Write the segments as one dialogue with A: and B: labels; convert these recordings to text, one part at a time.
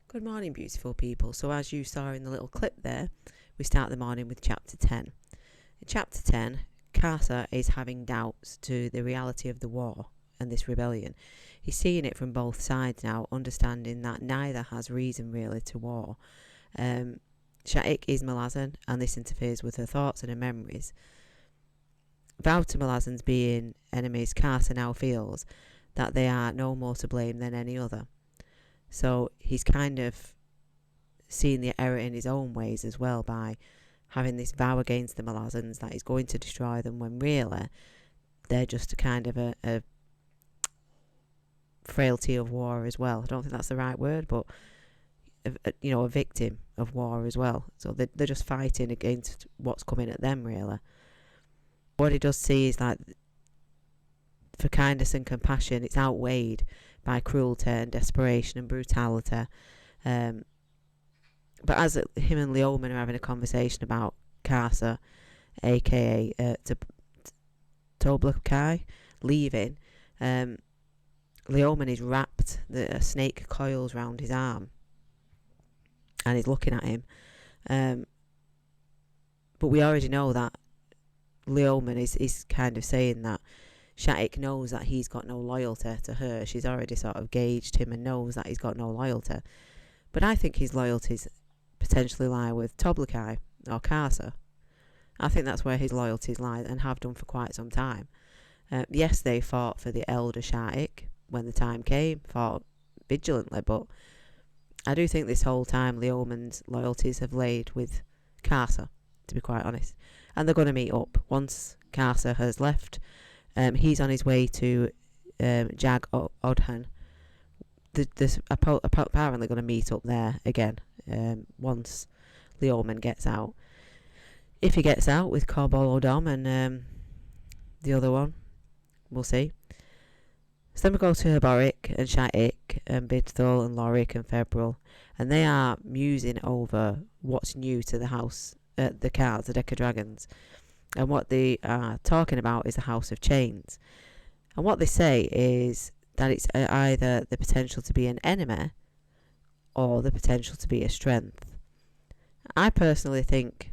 A: Good morning, beautiful people. So as you saw in the little clip there, we start the morning with chapter 10. In chapter 10, Casa is having doubts to the reality of the war and this rebellion. He's seeing it from both sides now, understanding that neither has reason really to war. Shaik is Malazan, and this interferes with her thoughts and her memories. Vowed to Malazans being enemies, Casa now feels that they are no more to blame than any other. So he's kind of seeing the error in his own ways as well by having this vow against the Malazans that he's going to destroy them, when really they're just a kind of a frailty of war as well. I don't think that's the right word, but a victim of war as well. So they're just fighting against what's coming at them really. What he does see is that for kindness and compassion, it's outweighed by cruelty and desperation and brutality. But as him and Leoman are having a conversation about Casa, aka Toblakai, leaving, Leoman is wrapped, a snake coils round his arm, and he's looking at him. But we already know that Leoman is kind of saying that Shaik knows that he's got no loyalty to her. She's already sort of gauged him and knows that he's got no loyalty. But I think his loyalties potentially lie with Toblakai or Casa. I think that's where his loyalties lie and have done for quite some time. Yes, they fought for the elder Shaik when the time came, fought vigilantly, but I do think this whole time Leoman's loyalties have laid with Casa, to be quite honest. And they're going to meet up once Casa has left. He's on his way to Jag Odhan. Apparently going to meet up there again once Leoman gets out. If he gets out with Corbol Odom and the other one, we'll see. So then we go to Boric and Shaik and Bidthul and Lorik and Febril, and they are musing over what's new to the house, the cards, the deck of dragons. And what they are talking about is the House of Chains. And what they say is that it's either the potential to be an enemy or the potential to be a strength. I personally think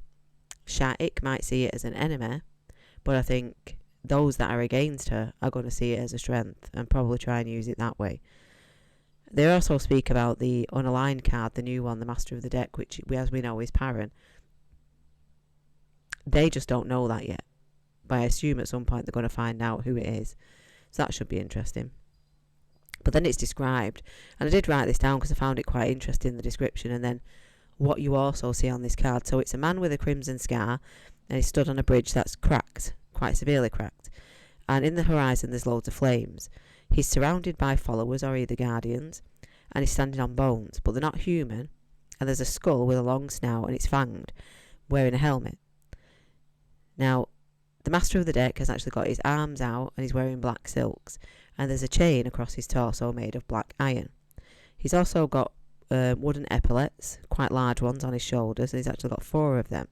A: Shaik might see it as an enemy, but I think those that are against her are going to see it as a strength and probably try and use it that way. They also speak about the unaligned card, the new one, the Master of the Deck, which, as we know, is Parran. They just don't know that yet, but I assume at some point they're going to find out who it is. So that should be interesting. But then it's described, and I did write this down because I found it quite interesting, the description, and then what you also see on this card. So it's a man with a crimson scar, and he's stood on a bridge that's cracked, quite severely cracked. And in the horizon there's loads of flames. He's surrounded by followers, or either guardians, and he's standing on bones, but they're not human. And there's a skull with a long snout, and it's fanged, wearing a helmet. Now, the Master of the Deck has actually got his arms out and he's wearing black silks, and there's a chain across his torso made of black iron. He's also got wooden epaulets, quite large ones, on his shoulders, and he's actually got 4 of them.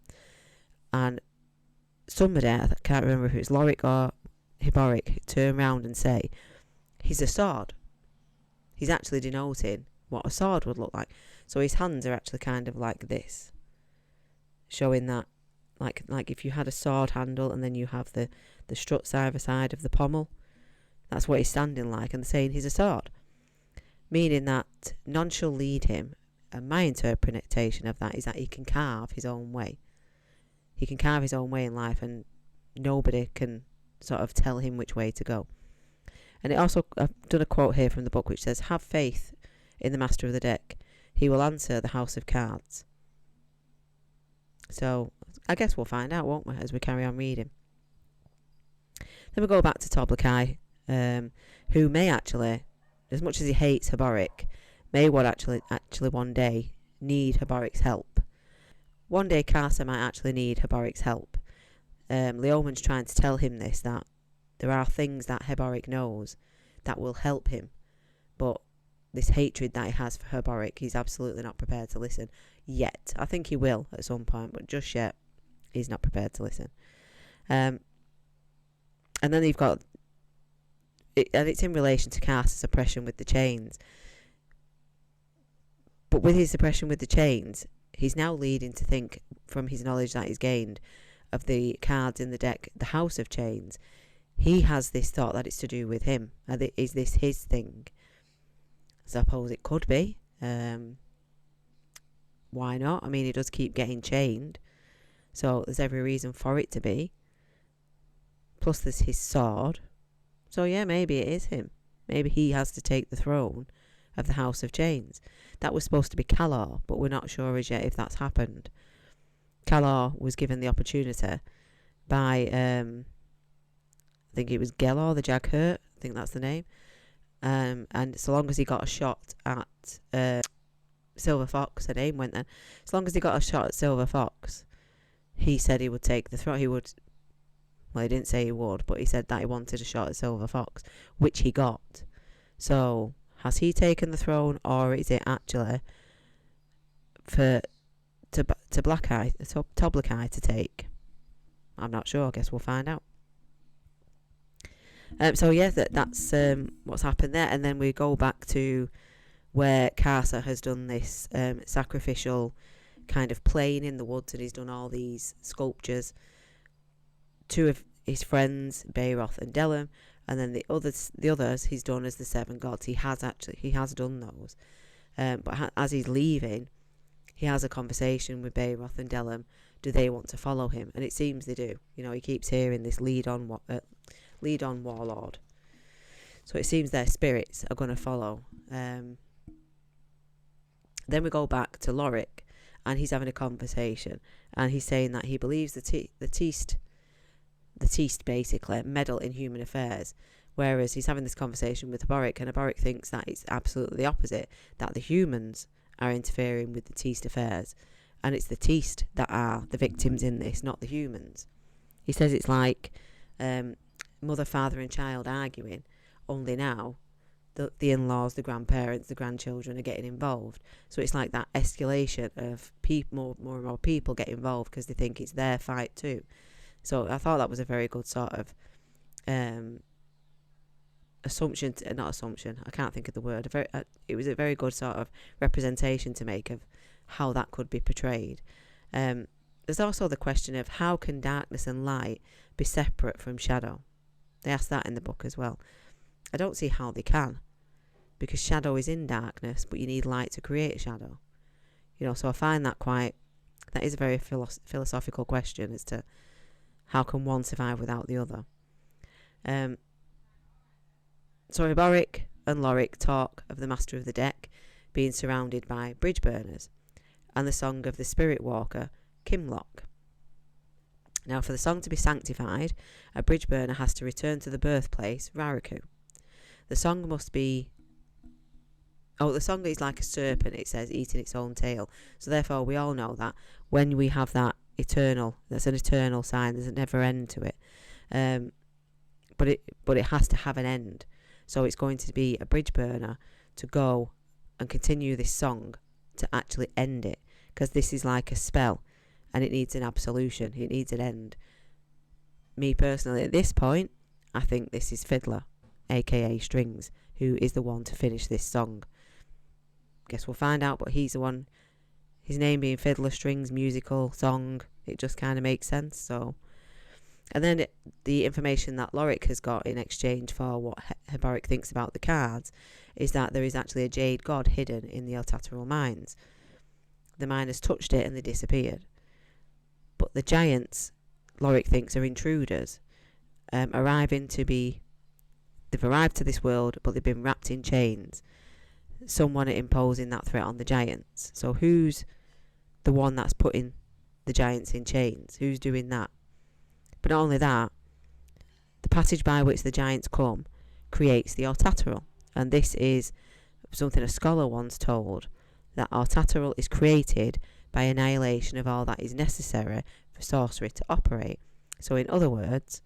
A: And somebody, I can't remember if it's Lorik or Hiboric, turn round and say, he's a sword. He's actually denoting what a sword would look like. So his hands are actually kind of like this, showing that like if you had a sword handle and then you have the struts either side of the pommel, that's what he's standing like, and they're saying he's a sword, meaning that none shall lead him. And my interpretation of that is that he can carve his own way. He can carve his own way in life, and nobody can sort of tell him which way to go. And it also, I've done a quote here from the book which says, "Have faith in the Master of the Deck. He will answer the House of Cards." So I guess we'll find out, won't we, as we carry on reading. Then we go back to Toblakai, who may actually, as much as he hates Haboric, may actually one day need Haboric's help. One day Carter might actually need Haboric's help. Leoman's trying to tell him this, that there are things that Haboric knows that will help him, but this hatred that he has for Haboric, he's absolutely not prepared to listen yet. I think he will at some point, but just yet he's not prepared to listen. And then you've got it, and it's in relation to Carter's oppression with the chains. But with his oppression with the chains, he's now leading to think, from his knowledge that he's gained of the cards in the deck, the House of Chains, he has this thought that it's to do with him. Is this his thing? I suppose it could be. Why not? I mean, he does keep getting chained, so there's every reason for it to be. Plus there's his sword. So yeah, maybe it is him. Maybe he has to take the throne of the House of Chains. That was supposed to be Calor, but we're not sure as yet if that's happened. Calor was given the opportunity by, I think it was Gelor, the Jaghurt, I think that's the name. And so long as he got a shot at Silver Fox, her name went then. As long as he got a shot at Silver Fox, he said he would take the throne. Well, he didn't say he would, but he said that he wanted a shot at Silver Fox, which he got. So, has he taken the throne, or is it actually to Toblakai to take? I'm not sure. I guess we'll find out. So yeah, that's what's happened there, and then we go back to where Carter has done this sacrificial kind of plane in the woods, and he's done all these sculptures. Two of his friends, Bayroth and Delam, and then the others he's done as the 7 gods. He has done those, but as he's leaving, he has a conversation with Bayroth and Delam. Do they want to follow him? And it seems they do. You know, he keeps hearing this lead on warlord. So it seems their spirits are going to follow. Then we go back to Lorik, and he's having a conversation, and he's saying that he believes the Teist basically meddle in human affairs, whereas he's having this conversation with Haboric, and Haboric thinks that it's absolutely the opposite, that the humans are interfering with the Teist affairs, and it's the Teist that are the victims in this, not the humans. He says it's like mother, father and child arguing, only now the in-laws, the grandparents, the grandchildren are getting involved. So it's like that escalation of more and more people get involved because they think it's their fight too. So I thought that was a very good sort of I can't think of the word. It was a very good sort of representation to make of how that could be portrayed. There's also the question of how can darkness and light be separate from shadow? They ask that in the book as well. I don't see how they can, because shadow is in darkness, but you need light to create shadow. You know, so I find that is a very philosophical question as to how can one survive without the other. So Haboric and Lorik talk of the Master of the Deck being surrounded by bridge burners, and the song of the Spirit Walker, Kimlock. Now, for the song to be sanctified, a bridge burner has to return to the birthplace, Raraku. The song must be... the song is like a serpent, it says, eating its own tail. So therefore, we all know that when we have that that's an eternal sign, there's a never end to it. But it has to have an end. So it's going to be a bridge burner to go and continue this song to actually end it, because this is like a spell and it needs an absolution, it needs an end. Me personally, at this point, I think this is Fiddler, aka Strings, who is the one to finish this song. Guess we'll find out, but he's the one. His name being Fiddler, Strings, musical, song, it just kind of makes sense. So, and then the information that Lorik has got in exchange for what Haboric thinks about the cards is that there is actually a jade god hidden in the Eltateral mines. The miners touched it and they disappeared. But the giants, Lorik thinks, are intruders, they've arrived to this world, but they've been wrapped in chains. Someone imposing that threat on the giants. So who's the one that's putting the giants in chains? Who's doing that? But not only that, the passage by which the giants come creates the Autatterel. And this is something a scholar once told, that Autatterel is created by annihilation of all that is necessary for sorcery to operate. So in other words,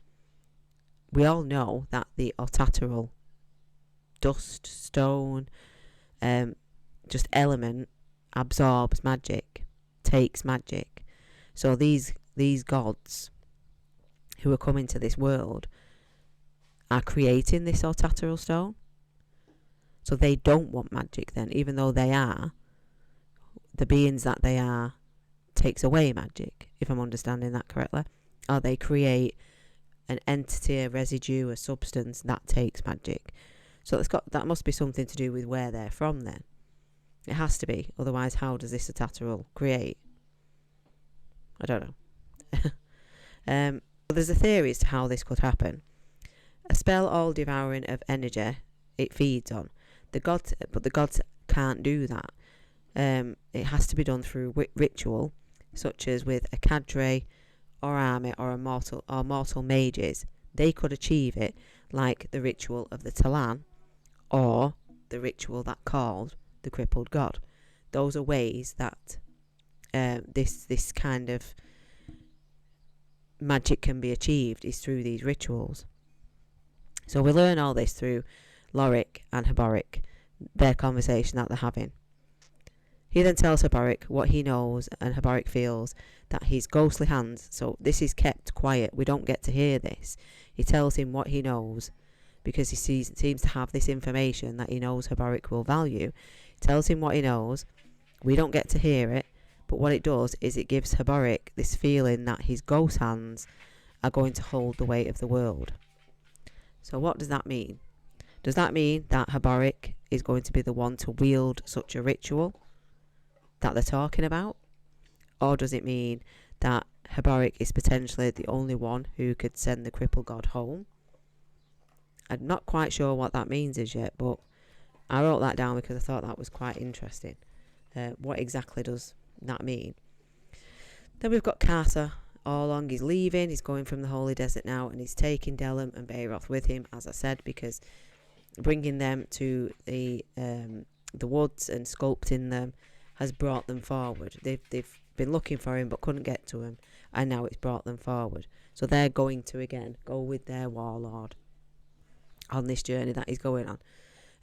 A: we all know that the Autatterel dust, stone, just element absorbs magic, takes magic. So these gods who are coming to this world are creating this Autatterel stone. So they don't want magic then, even though they are, the beings that they are takes away magic, if I'm understanding that correctly. Or they create an entity, a residue, a substance that takes magic. So that must be something to do with where they're from then. It has to be, otherwise how does this Autatterel create? I don't know. But there's a theory as to how this could happen. A spell all devouring of energy it feeds on. But the gods can't do that. It has to be done through ritual, such as with a cadre or army or mortal mages. They could achieve it, like the ritual of the Talan, or the ritual that called the crippled god. Those are ways that this kind of magic can be achieved, is through these rituals. So we learn all this through Lorik and Haborik, their conversation that they're having. He then tells Haborik what he knows, and Haborik feels that his ghostly hands, so this is kept quiet, we don't get to hear this. He tells him what he knows, because he seems to have this information that he knows Haborik will value. He tells him what he knows, we don't get to hear it, but what it does is it gives Haborik this feeling that his ghost hands are going to hold the weight of the world. So what does that mean? Does that mean that Haborik is going to be the one to wield such a ritual that they're talking about? Or does it mean that Haborik is potentially the only one who could send the crippled god home? I'm not quite sure what that means as yet, but I wrote that down because I thought that was quite interesting. What exactly does that mean? Then we've got Carter all along. He's leaving, he's going from the Holy Desert now, and he's taking Delam and Beheroth with him, as I said, because bringing them to the woods and sculpting them has brought them forward. They've been looking for him but couldn't get to him, and now it's brought them forward. So they're going to again go with their warlord on this journey that he's going on.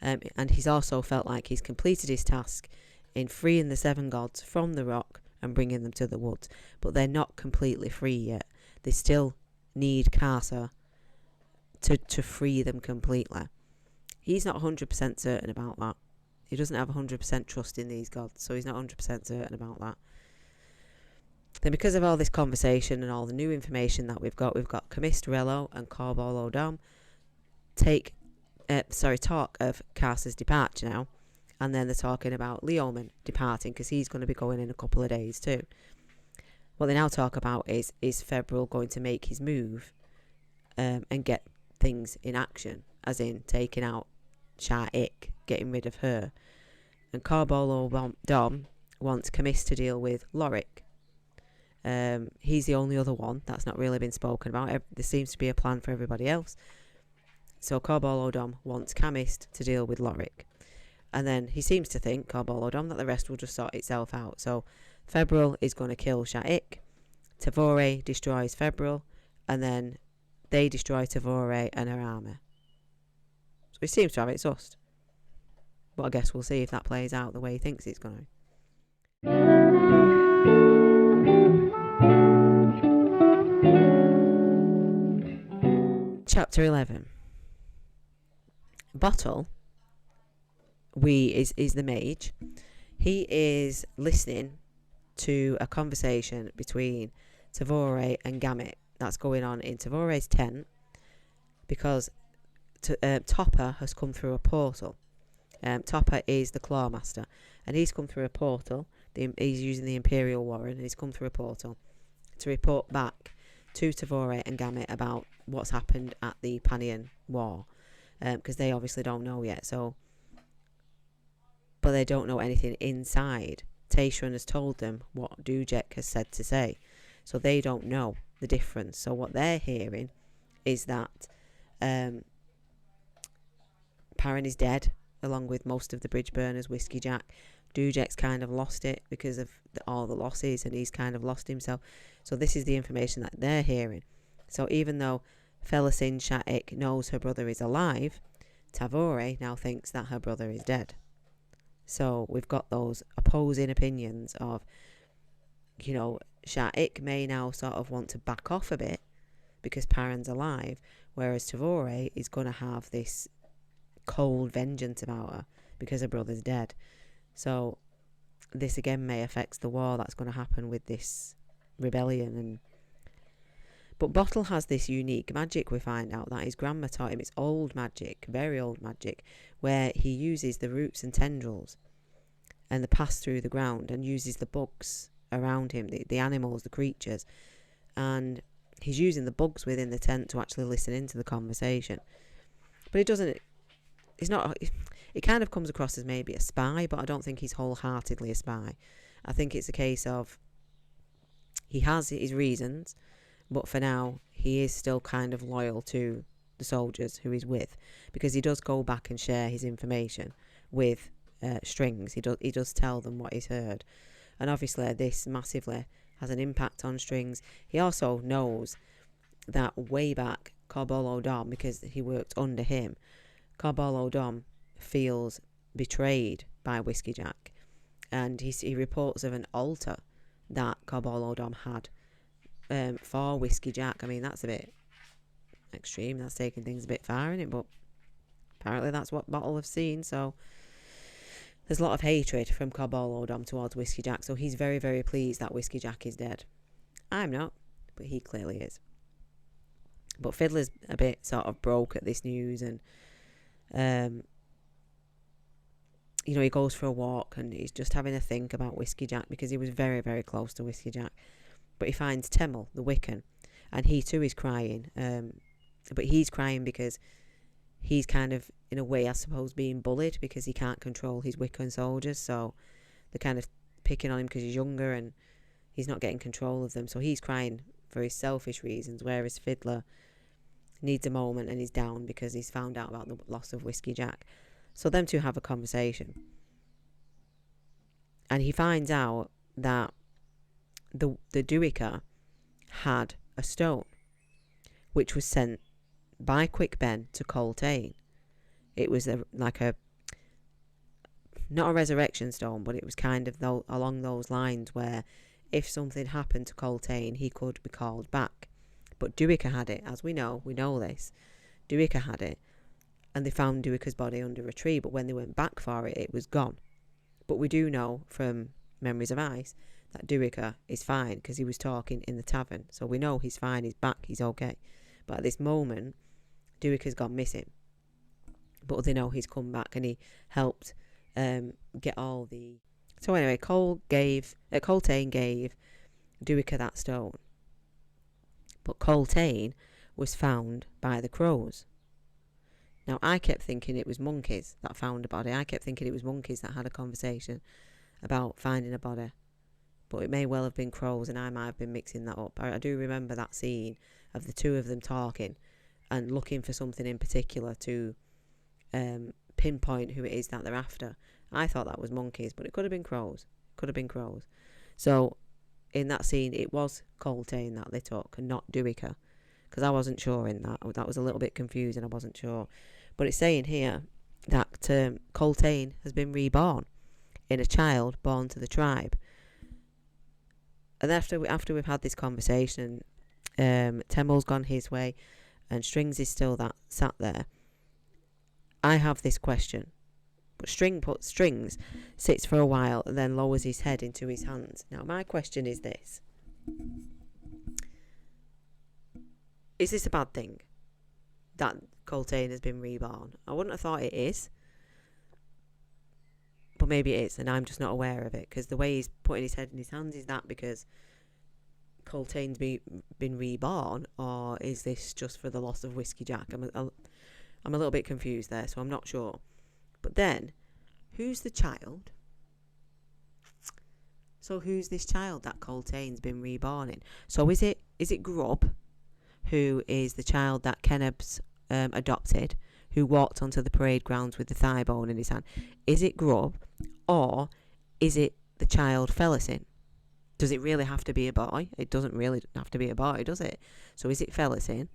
A: And he's also felt like he's completed his task in freeing the 7 gods from the rock and bringing them to the woods. But they're not completely free yet. They still need Carter to free them completely. He's not 100% certain about that. He doesn't have 100% trust in these gods, so he's not 100% certain about that. Then because of all this conversation and all the new information that we've got Camist, Rello and Corbol O'Dom talk of Carter's departure now, and then they're talking about Leoman departing because he's going to be going in a couple of days too. What they now talk about is Febril going to make his move and get things in action, as in taking out Sha'ik, getting rid of her. And Corbol O'Dom wants Camist to deal with Lorik. He's the only other one that's not really been spoken about. There seems to be a plan for everybody else. So Corbol O'Dom wants Camist to deal with Lorik. And then he seems to think, Corbol O'Dom, that the rest will just sort itself out. So Febril is going to kill Sha'ik. Tavore destroys Febril. And then they destroy Tavore and her army. So he seems to have it sussed. But I guess we'll see if that plays out the way he thinks it's going to. Chapter 11. Bottle is the mage. He is listening to a conversation between Tavore and Gamut that's going on in Tavore's tent, because Topper has come through a portal. Topper is the Clawmaster, and he's come through a portal. He's using the Imperial Warren, and he's come through a portal to report back to Tavore and Gamut about what's happened at the Panian War, because they obviously don't know yet. But they don't know anything inside. Taishran has told them what Dujek has said to say. So they don't know the difference. So what they're hearing is that Parran is dead, along with most of the bridge burners, Whiskey Jack. Dujack's kind of lost it because of all the losses, and he's kind of lost himself. So this is the information that they're hearing. So even though Felasin Shaik knows her brother is alive, Tavore now thinks that her brother is dead. So we've got those opposing opinions of, you know, Shaik may now sort of want to back off a bit because Parran's alive, whereas Tavore is going to have this cold vengeance about her because her brother's dead. So this again may affect the war that's going to happen with this rebellion. But Bottle has this unique magic, we find out, that his grandma taught him. It's old magic, very old magic, where he uses the roots and tendrils and the pass through the ground and uses the bugs around him, the animals, the creatures, and he's using the bugs within the tent to actually listen into the conversation. But it kind of comes across as maybe a spy, but I don't think he's wholeheartedly a spy. I think it's a case of he has his reasons, but for now he is still kind of loyal to the soldiers who he's with, because he does go back and share his information with Strings. He does tell them what he's heard, and obviously this massively has an impact on Strings. He also knows that way back Corbolo Dom, because he worked under him, Corbolo Dom feels betrayed by Whiskey Jack, and he reports of an altar that Corbolo Dom had for Whiskey Jack. I mean, that's a bit extreme. That's taking things a bit far, isn't it? But apparently that's what Bottle have seen. So there's a lot of hatred from Corbolo Dom towards Whiskey Jack. So he's very, very pleased that Whiskey Jack is dead. I'm not, but he clearly is. But Fiddler's a bit sort of broke at this news, and you know, he goes for a walk and he's just having a think about Whiskey Jack, because he was very, very close to Whiskey Jack. But he finds Temmel, the Wiccan, and he too is crying. But he's crying because he's kind of, in a way, I suppose, being bullied because he can't control his Wiccan soldiers. So they're kind of picking on him because he's younger and he's not getting control of them. So he's crying for his selfish reasons, whereas Fiddler needs a moment and he's down because he's found out about the loss of Whiskey Jack. So them two have a conversation, and he finds out that the Duiker had a stone which was sent by Quick Ben to Coltane. It was not a resurrection stone, but it was kind of along those lines where if something happened to Coltane, he could be called back. But Duiker had it, as we know this. Duiker had it, and they found Duiker's body under a tree, but when they went back for it, it was gone. But we do know from Memories of Ice that Duiker is fine, because he was talking in the tavern. So we know he's fine, he's back, he's okay. But at this moment, Duiker's gone missing. But they know he's come back, and he helped get all the... So anyway, Coltane gave Duiker that stone. But Coltane was found by the crows. Now, I kept thinking it was monkeys that found a body. I kept thinking it was monkeys that had a conversation about finding a body. But it may well have been crows, and I might have been mixing that up. I do remember that scene of the two of them talking and looking for something in particular to pinpoint who it is that they're after. I thought that was monkeys, but it could have been crows. So in that scene, it was Coltane that they took and not Duiker, because I wasn't sure in that. That was a little bit confusing. I wasn't sure. But it's saying here that Coltane has been reborn in a child born to the tribe. And after we've had this conversation, Temmel's gone his way and Strings is still sat there. I have this question. But Strings sits for a while and then lowers his head into his hands. Now, my question is this. Is this a bad thing that Coltane has been reborn? I wouldn't have thought it is. But maybe it is, and I'm just not aware of it, because the way he's putting his head in his hands, is that because Coltane's been reborn, or is this just for the loss of Whiskey Jack? I'm a little bit confused there, so I'm not sure. But then, who's the child So who's this child that Coltane's been reborn in? So is it Grub, who is the child that Kenneb's adopted, who walked onto the parade grounds with the thigh bone in his hand? Is it Grub, or is it the child Felicin? Does it really have to be a boy? It doesn't really have to be a boy, does it? So is it Felicin,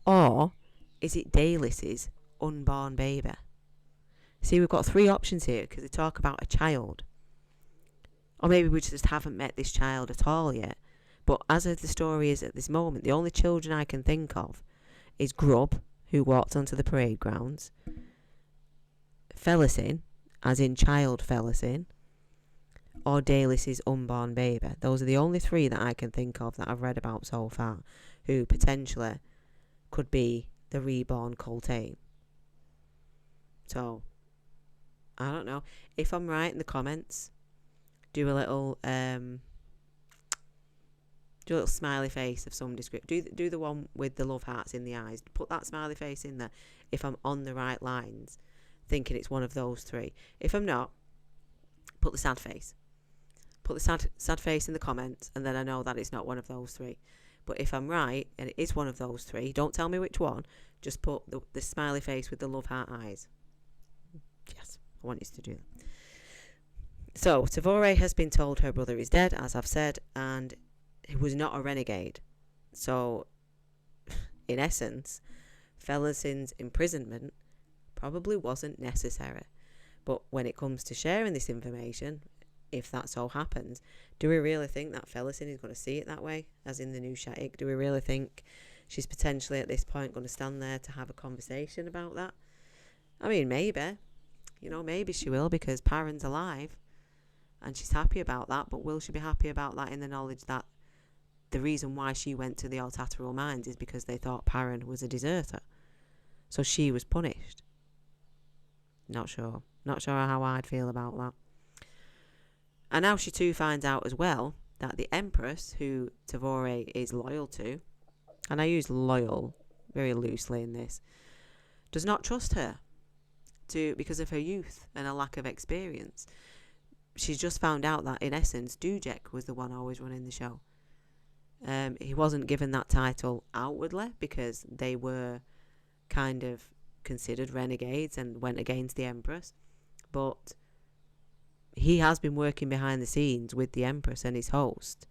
A: or is it Daelis's unborn baby? See, we've got 3 options here because they talk about a child. Or maybe we just haven't met this child at all yet. But as of the story is at this moment, the only children I can think of is Grub, who walked onto the parade grounds, Felicin, as in child Felicin, or Daelis's unborn baby. Those are the only 3 that I can think of that I've read about so far, who potentially could be the reborn Coltane. So, I don't know. If I'm right in the comments, do a little smiley face of some description. Do the one with the love hearts in the eyes. Put that smiley face in there if I'm on the right lines, thinking it's one of those 3. If I'm not, put the sad face. Put the sad face in the comments, and then I know that it's not one of those 3. But if I'm right, and it is one of those 3, don't tell me which one. Just put the smiley face with the love heart eyes. Yes, I want you to do that. So, Tavore has been told her brother is dead, as I've said, and he was not a renegade. So, in essence, Felicin's imprisonment probably wasn't necessary. But when it comes to sharing this information, if that so happens, do we really think that Felicin is going to see it that way, as in the new Shattuck? Do we really think she's potentially at this point going to stand there to have a conversation about that? I mean, maybe. Maybe she will, because Perrin's alive and she's happy about that. But will she be happy about that in the knowledge that the reason why she went to the Altateral Mines is because they thought Perrin was a deserter? So she was punished. Not sure how I'd feel about that. And now she too finds out as well that the Empress, who Tavore is loyal to, and I use loyal very loosely in this, does not trust her because of her youth and a lack of experience. She's just found out that, in essence, Dujek was the one always running the show. He wasn't given that title outwardly because they were kind of considered renegades and went against the Empress. But he has been working behind the scenes with the Empress and his host.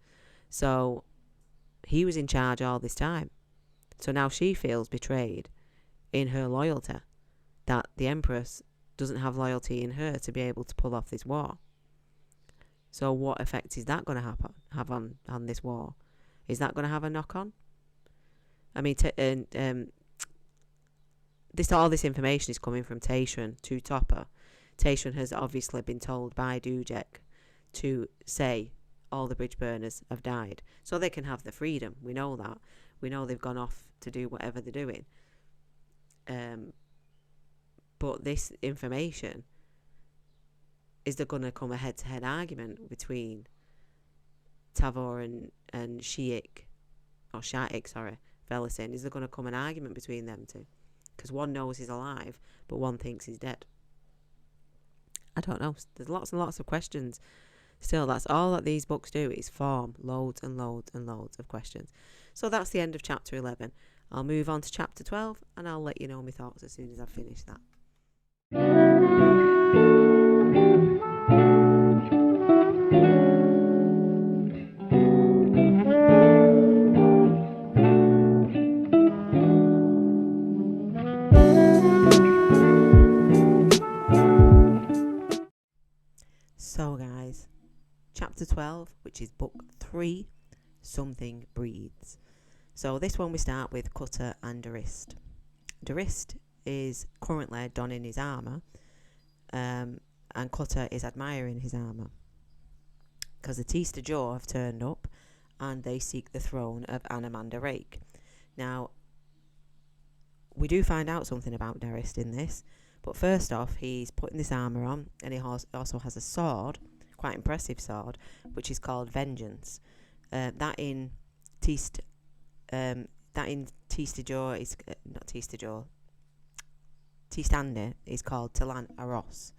A: So he was in charge all this time. So now she feels betrayed in her loyalty, that the Empress doesn't have loyalty in her to be able to pull off this war. So what effect is that going to have on this war? Is that going to have a knock-on? I mean, all this information is coming from Taishran to Topper. Taishran has obviously been told by Dujek to say all the bridge burners have died, so they can have the freedom. We know that. We know they've gone off to do whatever they're doing. But this information, is there going to come a head-to-head argument between Tavor and Shattuck, Felicin? Is there going to come an argument between them two? Because one knows he's alive, but one thinks he's dead. I don't know. There's lots and lots of questions. Still, that's all that these books do, is form loads and loads and loads of questions. So that's the end of chapter 11. I'll move on to chapter 12, and I'll let you know my thoughts as soon as I've finished that. So guys, chapter 12, which is book 3, Something Breathes. So this one we start with Cutter and Durist. Durist is currently donning his armour, and Cutter is admiring his armour, because the Teesta Jaw have turned up and they seek the throne of Anamanda Rake. Now, we do find out something about Durist in this, but first off, he's putting this armour on, and he also has a sword, quite impressive sword, which is called Vengeance. That in Teesta Jaw is not Teesta Jaw. Teestandi is called Talant Aros,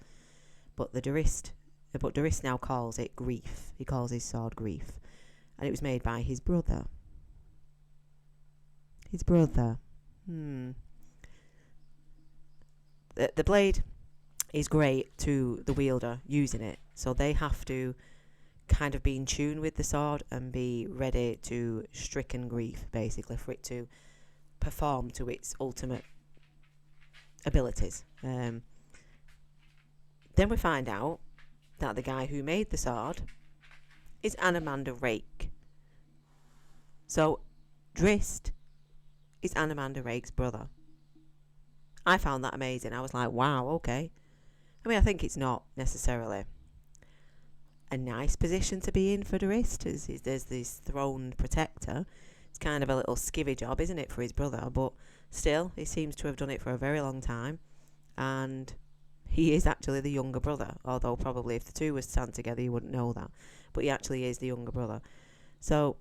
A: but the Durist but Doris now calls it Grief. He calls his sword Grief. And it was made by his brother. His brother. The blade is great to the wielder using it. So they have to kind of be in tune with the sword and be ready to stricken grief, basically, for it to perform to its ultimate abilities. Then we find out that the guy who made the sword is Anamander Rake. So Drist is Anamander Rake's brother. I found that amazing. I was like, wow, okay. I mean, I think it's not necessarily a nice position to be in for Drist. There's this throne protector. It's kind of a little skivvy job, isn't it, for his brother? But still, he seems to have done it for a very long time. And he is actually the younger brother. Although probably if the two were stand together, you wouldn't know that. But he actually is the younger brother. So,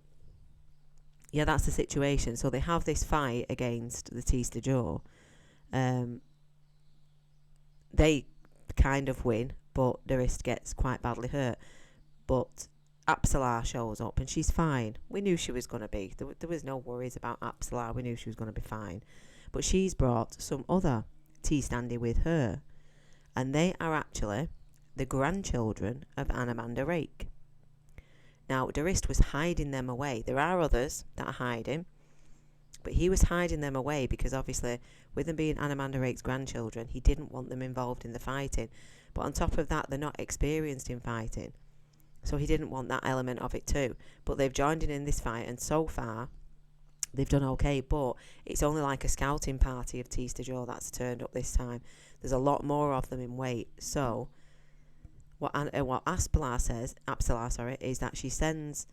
A: yeah, that's the situation. So they have this fight against the Tista Joe. They kind of win, but Drist gets quite badly hurt. But Apsalar shows up and she's fine. We knew she was going to be. There was no worries about Apsalar. We knew she was going to be fine. But she's brought some other T-standy with her. And they are actually the grandchildren of Anamander Rake. Now, Drist was hiding them away. There are others that are hiding. But he was hiding them away because obviously, with them being Anamander Rake's grandchildren, he didn't want them involved in the fighting. But on top of that, they're not experienced in fighting. So he didn't want that element of it too. But they've joined in this fight, and so far, they've done okay. But it's only like a scouting party of Tista Joe that's turned up this time. There's a lot more of them in wait. So what Apsalar says, is that she sends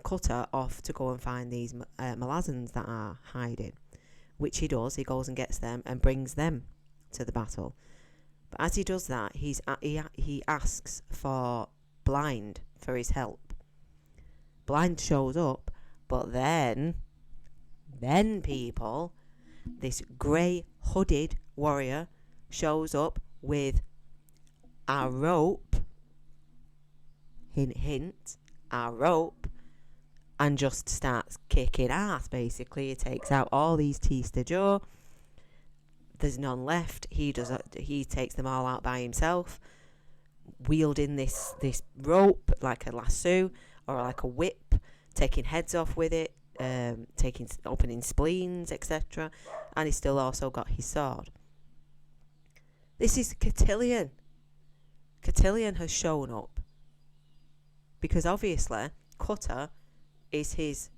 A: Cutter off to go and find these Malazans that are hiding, which he does. He goes and gets them and brings them to the battle. But as he does that, he asks for Blind for his help. Blind shows up, but then people, this grey hooded warrior shows up with a rope, hint, a rope, and just starts kicking ass, basically. He takes out all these Tista Joe. There's none left. He takes them all out by himself, wielding this rope like a lasso or like a whip, taking heads off with it, opening spleens, etc. And he's still also got his sword. This is Cotillion. Cotillion has shown up because obviously Cutter is his,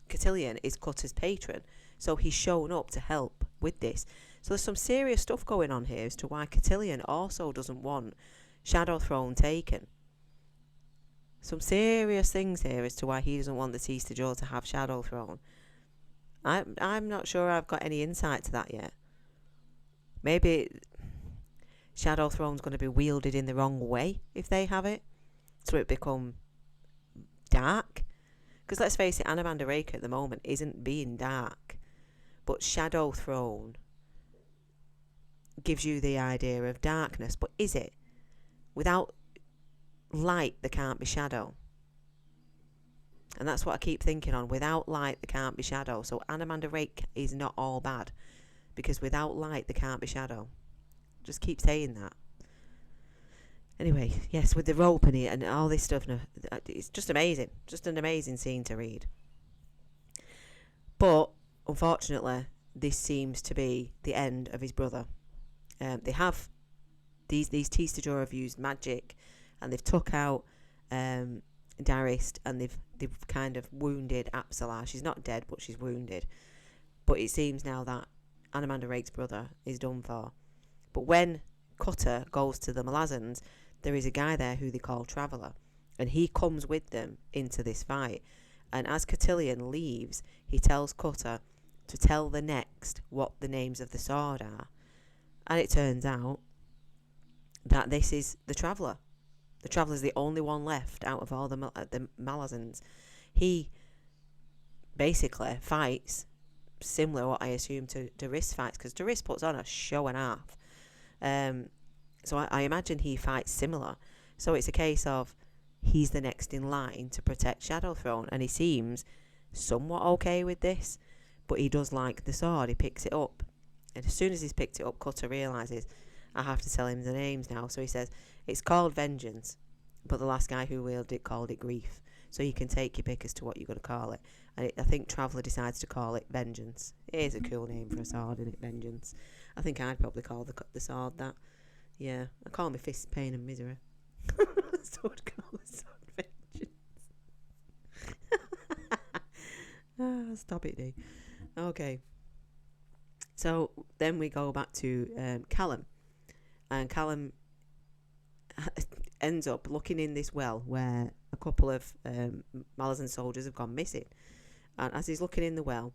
A: Cotillion is Cutter's patron, so he's shown up to help with this. So there's some serious stuff going on here as to why Cotillion also doesn't want Shadow Throne taken. Some serious things here as to why he doesn't want the Tista Joe to have Shadow Throne. I'm not sure I've got any insight to that yet. Maybe Shadow Throne's going to be wielded in the wrong way if they have it, so it become dark. Because let's face it, Anamander Rake at the moment isn't being dark, but Shadow Throne gives you the idea of darkness. But is it? Without light, there can't be shadow. And that's what I keep thinking on. Without light, there can't be shadow. So Anamander Rake is not all bad, because without light, there can't be shadow. Just keep saying that. Anyway, yes, with the rope and all this stuff, it's just amazing. Just an amazing scene to read. But, unfortunately, this seems to be the end of his brother. They have, these Tista Joe have used magic, and they've took out Darist, and they've kind of wounded Apsalar. She's not dead, but she's wounded. But it seems now that Anamander Rake's brother is done for. But when Cutter goes to the Malazans, there is a guy there who they call Traveller, and he comes with them into this fight. And as Cotillion leaves, he tells Cutter to tell the next what the names of the sword are. And it turns out that this is the Traveller. The Traveller's the only one left out of all the Malazans. He basically fights similar, what I assume, to Darist fights, because Darist puts on a show and a half. So I imagine he fights similar. So it's a case of he's the next in line to protect Shadowthrone, and he seems somewhat okay with this, but he does like the sword. He picks it up, and as soon as he's picked it up, Cutter realises, I have to tell him the names now. So he says, it's called Vengeance, but the last guy who wielded it called it Grief. So you can take your pick as to what you're going to call it. And I think Traveller decides to call it Vengeance. It is a cool name for a sword, isn't it? Vengeance. I think I'd probably call the sword that. Yeah, I call my fist Pain and Misery. So I'd call the sword Vengeance. Stop it, Dee. Okay. So then we go back to Callum. And Callum ends up looking in this well where a couple of Malazan soldiers have gone missing. And as he's looking in the well,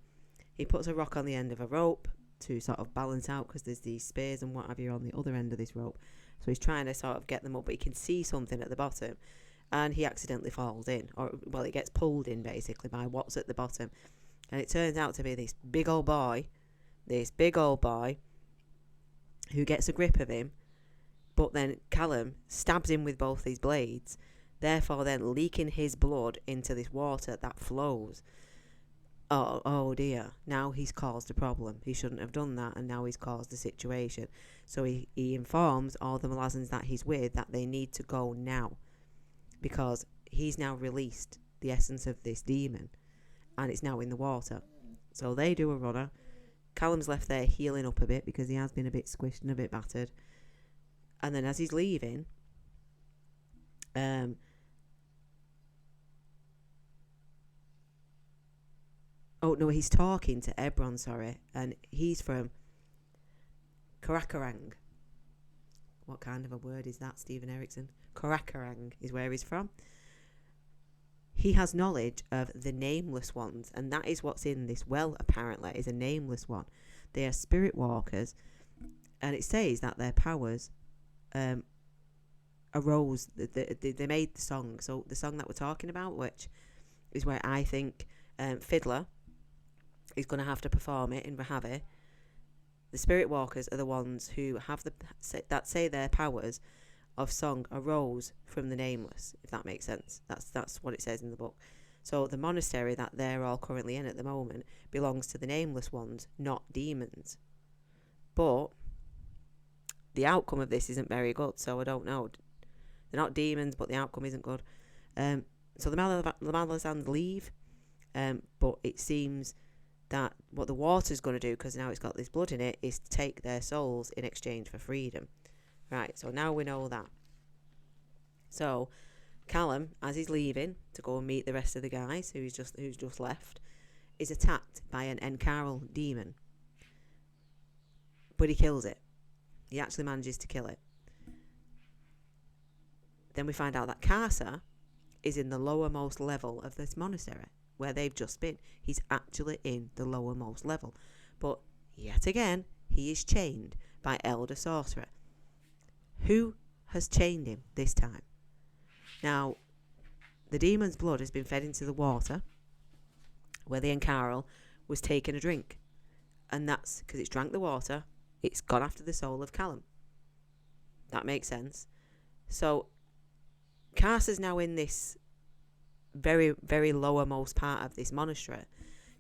A: he puts a rock on the end of a rope to sort of balance out, because there's these spears and what have you on the other end of this rope. So he's trying to sort of get them up, but he can see something at the bottom, and he accidentally falls in, or well, he gets pulled in basically by what's at the bottom. And it turns out to be this big old boy who gets a grip of him, but then Callum stabs him with both these blades, therefore then leaking his blood into this water that flows. Oh dear, now he's caused a problem. He shouldn't have done that, and now he's caused a situation. So he informs all the Malazans that he's with that they need to go now, because he's now released the essence of this demon, and it's now in the water. So they do a runner. Callum's left there healing up a bit, because he has been a bit squished and a bit battered. And then as he's leaving, he's talking to Ebron, and he's from Karakarang. What kind of a word is that, Stephen Erickson? Karakarang is where he's from. He has knowledge of the nameless ones, and that is what's in this well, apparently, is a nameless one. They are spirit walkers, and it says that their powers arose, they made the song. So the song that we're talking about, which is where I think Fiddler is going to have to perform it in Rahavi. The spirit walkers are the ones who have that say their powers of song arose from the nameless, if that makes sense. That's what it says in the book. So the monastery that they're all currently in at the moment belongs to the nameless ones, not demons. But the outcome of this isn't very good, so I don't know. They're not demons, but the outcome isn't good. So the Malazans leave, but it seems that what the water's going to do, because now it's got this blood in it, is to take their souls in exchange for freedom. Right, so now we know that. So Callum, as he's leaving to go and meet the rest of the guys who's just left, is attacked by an Encarl demon. But he kills it. He actually manages to kill it. Then we find out that Karsa is in the lowermost level of this monastery, where they've just been. He's actually in the lowermost level. But yet again, he is chained by Elder Sorcerer. Who has chained him this time? Now, the demon's blood has been fed into the water where the Encarl was taking a drink. And that's because it's drank the water, it's gone after the soul of Callum. That makes sense. So, Karsa's now in this very, very lowermost part of this monastery,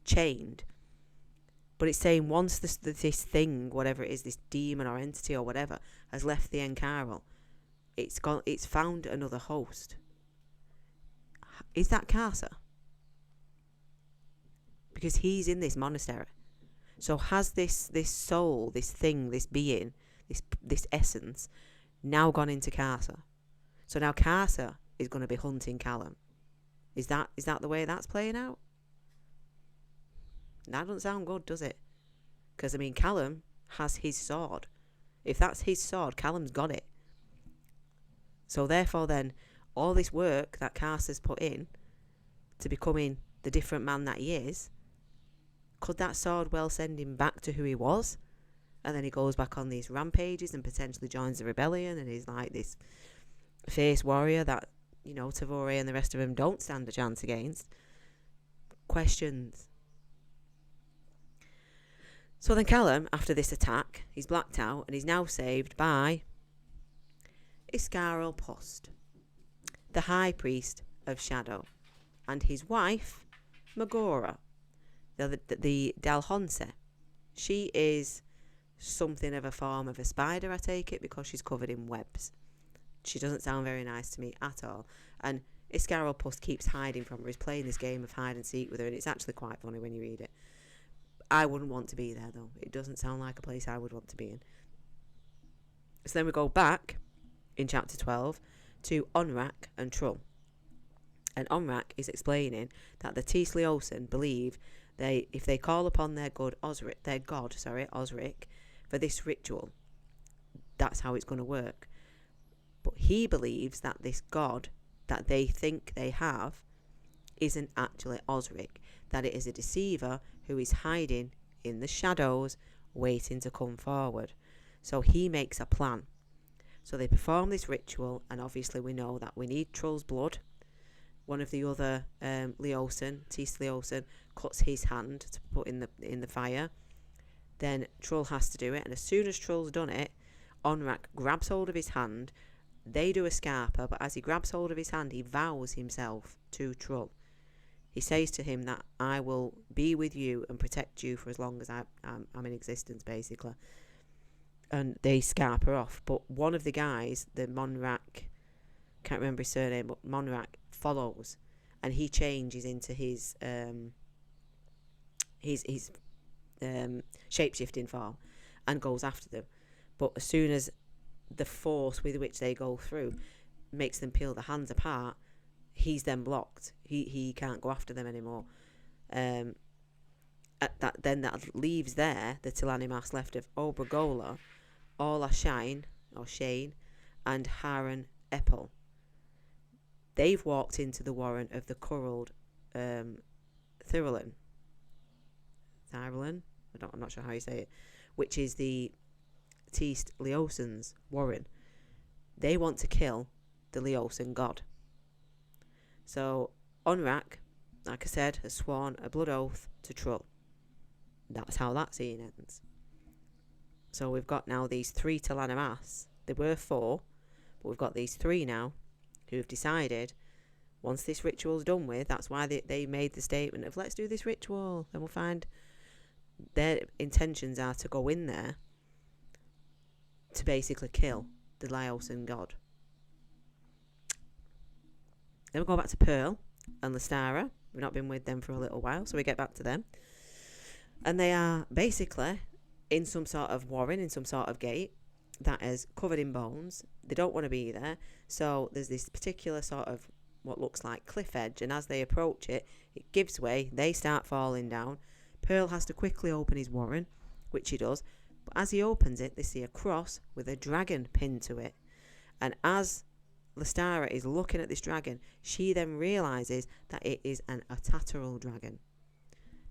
A: chained. But it's saying once this thing, whatever it is, this demon or entity or whatever, has left the Encarl, it's found another host. Is that Karsa? Because he's in this monastery. So has this soul, this thing, this being, this essence, now gone into Karsa? So now Karsa is going to be hunting Callum. Is that the way that's playing out? That doesn't sound good, does it? Because, I mean, Callum has his sword. If that's his sword, Callum's got it. So, therefore, then, all this work that Karsa's put in to becoming the different man that he is, could that sword well send him back to who he was? And then he goes back on these rampages and potentially joins the rebellion, and he's like this fierce warrior that, you know, Tavore and the rest of them don't stand a chance against. Questions. So then Callum, after this attack, he's blacked out, and he's now saved by Iscaril Pust, the High Priest of Shadow, and his wife, Magora, the Dalhonse. She is something of a form of a spider, I take it, because she's covered in webs. She doesn't sound very nice to me at all. And Iscaril Pust keeps hiding from her. He's playing this game of hide and seek with her, and it's actually quite funny when you read it. I wouldn't want to be there, though. It doesn't sound like a place I would want to be in. So then we go back in chapter 12 to Onrak and Trull. And Onrak is explaining that the Tesliosen believe if they call upon their god Osric, for this ritual, that's how it's going to work. But he believes that this god that they think they have isn't actually Osric, that it is a deceiver who is hiding in the shadows, waiting to come forward. So he makes a plan. So they perform this ritual, and obviously we know that we need Trull's blood. One of the other Tesliosen, cuts his hand to put in the fire. Then Trull has to do it, and as soon as Trull's done it, Onrak grabs hold of his hand. They do a scarper, but as he grabs hold of his hand, he vows himself to Trull. He says to him that I will be with you and protect you for as long as I'm in existence, basically. And they scarper off. But one of the guys, the Monrak, can't remember his surname, but Monrak follows, and he changes into his shape-shifting form and goes after them. But as soon as the force with which they go through makes them peel the hands apart, he's then blocked. He can't go after them anymore. Then that leaves there the Tilanimas left of Obragola, Orla Shane, and Haran Epel. They've walked into the warren of the Curled Thyrlin. I'm not sure how you say it, which is the Teast Leosen's warren. They want to kill the Leosen god. So Onrak, like I said, has sworn a blood oath to Trull. That's how that scene ends. So we've got now these 3 Tilanimas. There were 4, but we've got these 3 now who have decided once this ritual's done with, that's why they made the statement of let's do this ritual, and we'll find their intentions are to go in there to basically kill the Leosen god. Then we go back to Pearl and Lestara. We've not been with them for a little while, so we get back to them. And they are basically in some sort of warren, in some sort of gate that is covered in bones. They don't want to be there, so there's this particular sort of what looks like cliff edge, and as they approach it, it gives way. They start falling down. Pearl has to quickly open his warren, which he does, but as he opens it, they see a cross with a dragon pinned to it. And as Lestara is looking at this dragon, she then realises that it is an Otaterul dragon.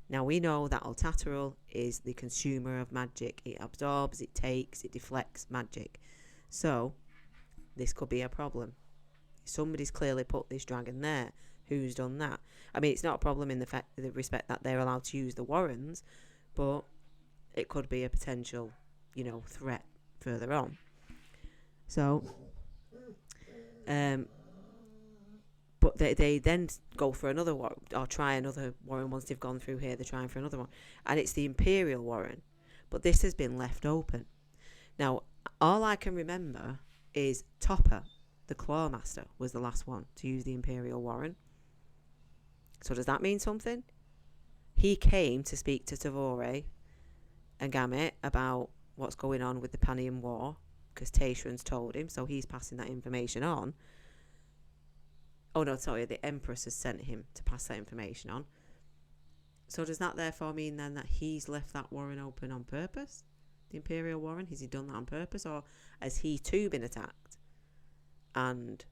A: Now we know that Otaterul is the consumer of magic. It absorbs, it takes, it deflects magic. So this could be a problem. Somebody's clearly put this dragon there. Who's done that? I mean, it's not a problem in the respect that they're allowed to use the warrens, but it could be a potential, threat further on. So, but they then go for another warren, or try another warren. Once they've gone through here, they're trying for another one, and it's the Imperial warren, but this has been left open. Now, all I can remember is Topper, the Clawmaster, was the last one to use the Imperial warren. So does that mean something? He came to speak to Tavore and Gamut about what's going on with the Panian War, because Taishran's told him, so he's passing that information on. Oh no, sorry, the Empress has sent him to pass that information on. So does that therefore mean then that he's left that warren open on purpose? The Imperial warren? Has he done that on purpose, or has he too been attacked and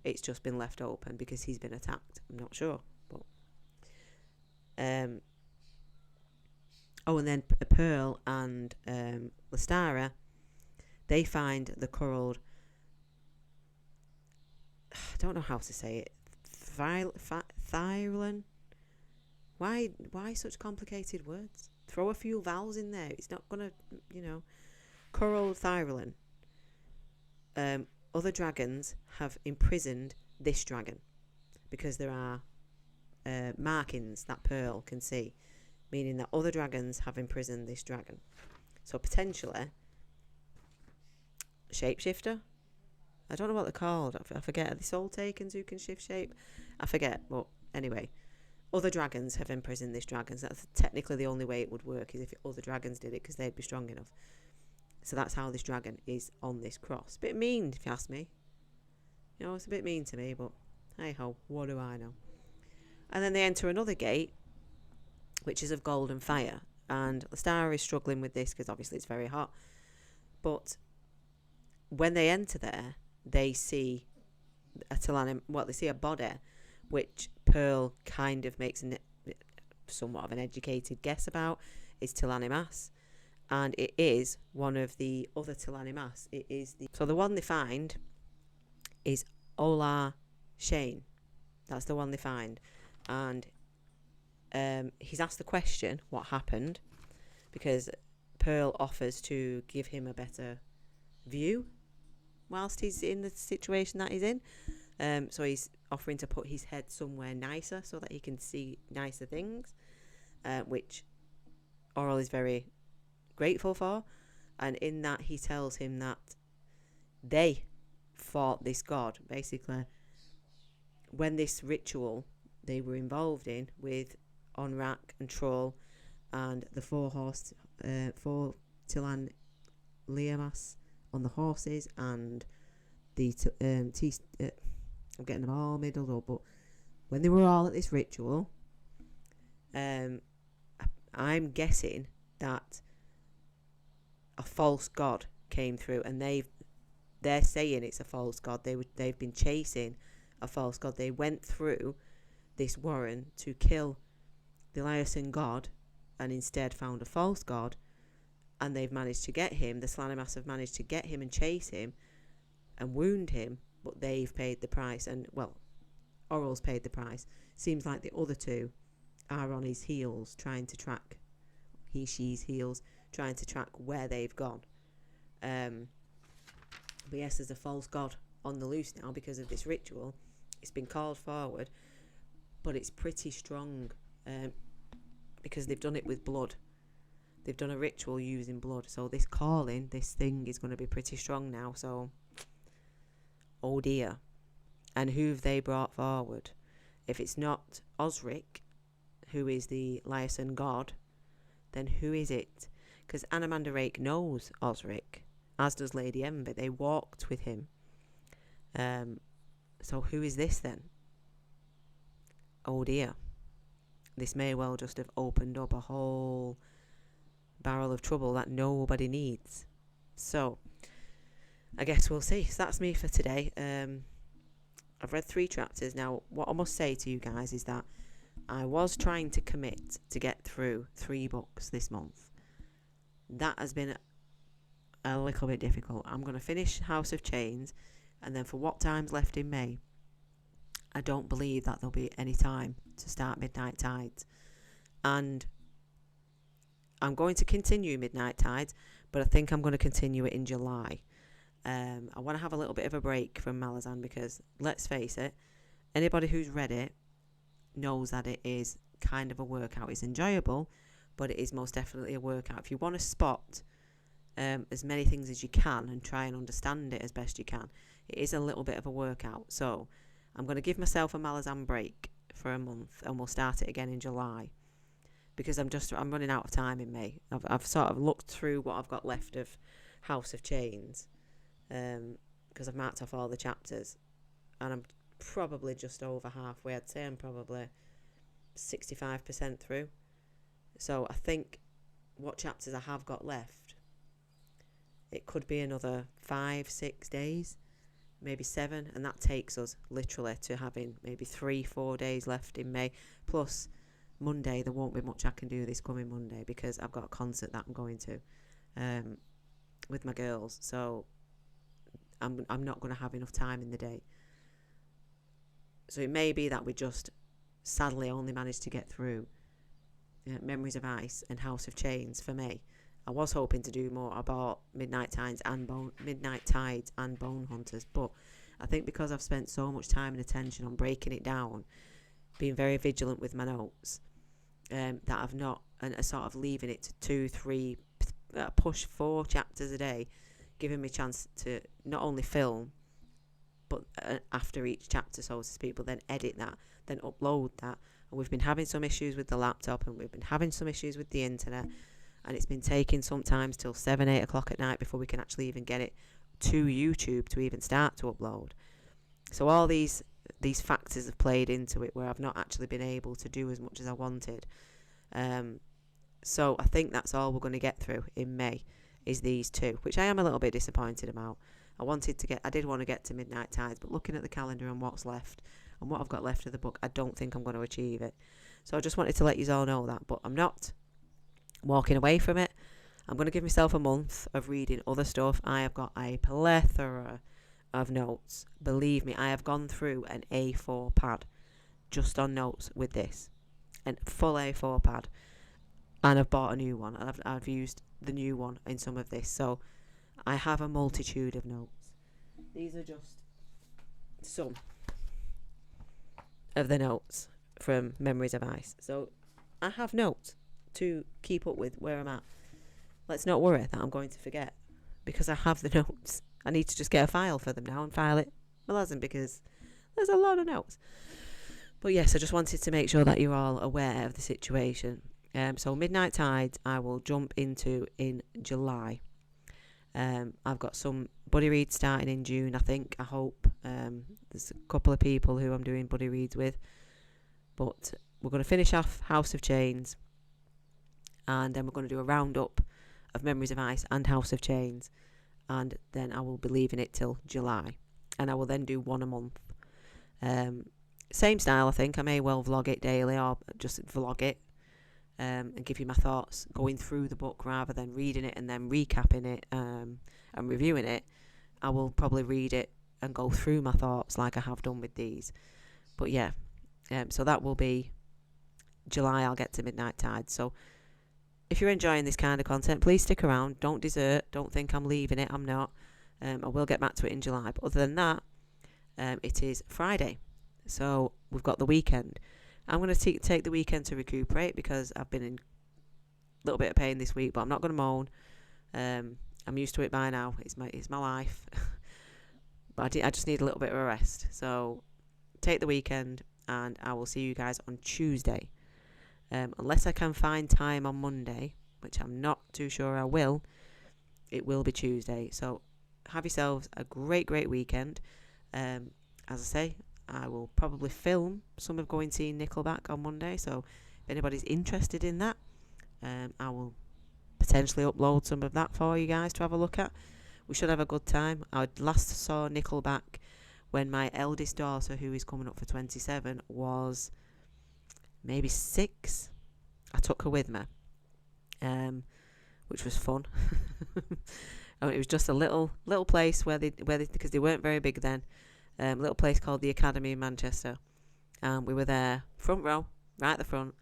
A: it's just been left open because he's been attacked? I'm not sure. But and then Pearl and Lestara, they find the curled, I don't know how to say it, Thyrlin. Why such complicated words? Throw a few vowels in there. It's not gonna, Curled Thyrlin. other dragons have imprisoned this dragon, because there are markings that Pearl can see, meaning that other dragons have imprisoned this dragon. So potentially shapeshifter. I don't know what they're called. I forget. Are they soul takens who can shift shape? I forget. But anyway, other dragons have imprisoned this dragon. So that's technically the only way it would work, is if other dragons did it, because they'd be strong enough. So that's how this dragon is on this cross. Bit mean, if you ask me. You know, it's a bit mean to me, but hey ho, what do I know? And then they enter another gate, which is of gold and fire. And the star is struggling with this because obviously it's very hot. But when they enter there, they see they see a body, which Pearl kind of makes somewhat of an educated guess about, is Tilanimas. And it is one of the other Tilanimas. So the one they find is Ola Shane. That's the one they find. And he's asked the question, what happened? Because Pearl offers to give him a better view whilst he's in the situation that he's in. So he's offering to put his head somewhere nicer so that he can see nicer things, which Oral is very grateful for. And in that, he tells him that they fought this god. Basically, when this ritual they were involved in with Onrak and Troll and the four Tilan Liamas on the horses, and the I'm getting them all middled up, but when they were all at this ritual, I'm guessing that a false god came through, and they're saying it's a false god. They've been chasing a false god. They went through this warren to kill the Liasan god, and instead found a false god, and they've managed to get him. The Slanimas have managed to get him and chase him and wound him, but they've paid the price. And well, Oral's paid the price. Seems like the other two are on his heels, trying to track she's heels, trying to track where they've gone. But yes, there's a false god on the loose now because of this ritual. It's been called forward, but it's pretty strong, because they've done it with blood. They've done a ritual using blood. So this thing is going to be pretty strong now. So, oh dear. And who have they brought forward? If it's not Osric, who is the Liasan god, then who is it? Because Anamanda Rake knows Osric, as does Lady Envy. They walked with him. So who is this then? Oh dear. This may well just have opened up a whole barrel of trouble that nobody needs. So I guess we'll see. So that's me for today. I've read 3 chapters. Now, what I must say to you guys is that I was trying to commit to get through 3 books this month. That has been a little bit difficult. I'm going to finish House of Chains, and then for what time's left in May, I don't believe that there'll be any time to start Midnight Tides. And I'm going to continue Midnight Tides, but I think I'm going to continue it in July. I want to have a little bit of a break from Malazan, because let's face it, anybody who's read it knows that it is kind of a workout. It's enjoyable, but it is most definitely a workout. If you want to spot as many things as you can and try and understand it as best you can, it is a little bit of a workout. So I'm going to give myself a Malazan break for a month, and we'll start it again in July, because I'm running out of time in May. I've sort of looked through what I've got left of House of Chains, because I've marked off all the chapters, and I'm probably just over halfway. I'd say I'm probably 65% through. So I think what chapters I have got left, it could be another 5-6 days, maybe 7, and that takes us literally to having maybe 3-4 days left in May. Plus Monday, there won't be much I can do this coming Monday, because I've got a concert that I'm going to with my girls. So I'm not going to have enough time in the day. So it may be that we just sadly only managed to get through Memories of Ice and House of Chains for May, I was hoping to do more about Midnight Tides and Bone Hunters, but I think because I've spent so much time and attention on breaking it down, being very vigilant with my notes, that I've not, and sort of leaving it to 2, 3, push 4 chapters a day, giving me a chance to not only film, but after each chapter, so to speak, but then edit that, then upload that. And we've been having some issues with the laptop, and we've been having some issues with the internet, and it's been taking sometimes till 7, 8 o'clock at night before we can actually even get it to YouTube to even start to upload. So all these factors have played into it where I've not actually been able to do as much as I wanted. So I think that's all we're going to get through in May, is these 2, which I am a little bit disappointed about. I did want to get to Midnight Tides, but looking at the calendar and what's left and what I've got left of the book, I don't think I'm going to achieve it. So I just wanted to let you all know that, but I'm not walking away from it. I'm going to give myself a month of reading other stuff. I have got a plethora of notes. Believe me, I have gone through an A4 pad just on notes with this, a full A4 pad, and I've bought a new one, and I've used the new one in some of this, so I have a multitude of notes. These are just some of the notes from Memories of Ice. So I have notes to keep up with where I'm at. Let's not worry that I'm going to forget, because I have the notes. I need to just get a file for them now and file it Malazan, because there's a lot of notes. But yes, I just wanted to make sure that you're all aware of the situation. So Midnight Tides I will jump into in July. I've got some buddy reads starting in June, I hope. There's a couple of people who I'm doing buddy reads with. But we're going to finish off House of Chains, and then we're going to do a roundup of Memories of Ice and House of Chains, and then I will be leaving it till July, and I will then do 1 a month. Same style, I think. I may well vlog it daily, or just vlog it, and give you my thoughts going through the book rather than reading it and then recapping it and reviewing it. I will probably read it and go through my thoughts like I have done with these. But yeah, so that will be July. I'll get to Midnight Tide. So if you're enjoying this kind of content, please stick around. Don't desert. Don't think I'm leaving it. I'm not. I will get back to it in July. But other than that, it is Friday. So we've got the weekend. I'm going to take the weekend to recuperate, because I've been in a little bit of pain this week, but I'm not going to moan. I'm used to it by now. It's my life. But I just need a little bit of a rest. So take the weekend, and I will see you guys on Tuesday. Unless I can find time on Monday, which I'm not too sure I will, it will be Tuesday. So have yourselves a great weekend. As I say, I will probably film some of going seeing Nickelback on Monday, so if anybody's interested in that, I will potentially upload some of that for you guys to have a look at. We should have a good time. I last saw Nickelback when my eldest daughter, who is coming up for 27, was maybe 6. I took her with me, which was fun. It was just a little place where they because they weren't very big then. A little place called the Academy in Manchester, and we were there front row, right at the front,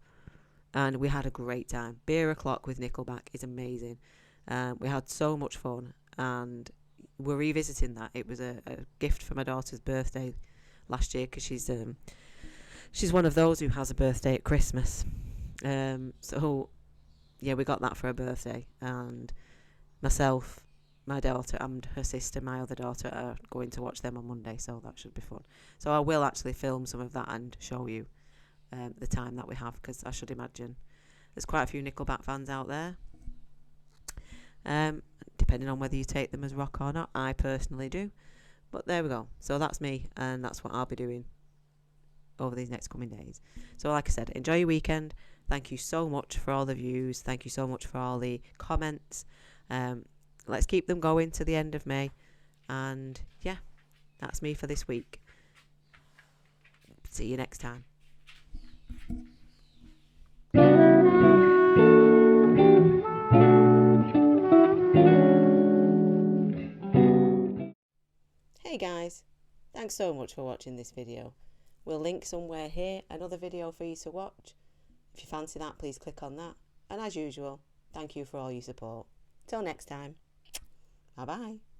A: and we had a great time. Beer o'clock with Nickelback is amazing. We had so much fun, and we're revisiting that. It was a gift for my daughter's birthday last year, because she's one of those who has a birthday at Christmas. So yeah, we got that for her birthday, and myself, my daughter and her sister, my other daughter, are going to watch them on Monday, so that should be fun. So I will actually film some of that and show you the time that we have, because I should imagine there's quite a few Nickelback fans out there. Depending on whether you take them as rock or not. I personally do. But there we go. So that's me, and that's what I'll be doing over these next coming days. So like I said, enjoy your weekend. Thank you so much for all the views. Thank you so much for all the comments. Let's keep them going to the end of May. And yeah, that's me for this week. See you next time. Hey guys, thanks so much for watching this video. We'll link somewhere here another video for you to watch. If you fancy that, please click on that. And as usual, thank you for all your support. Till next time. Bye bye.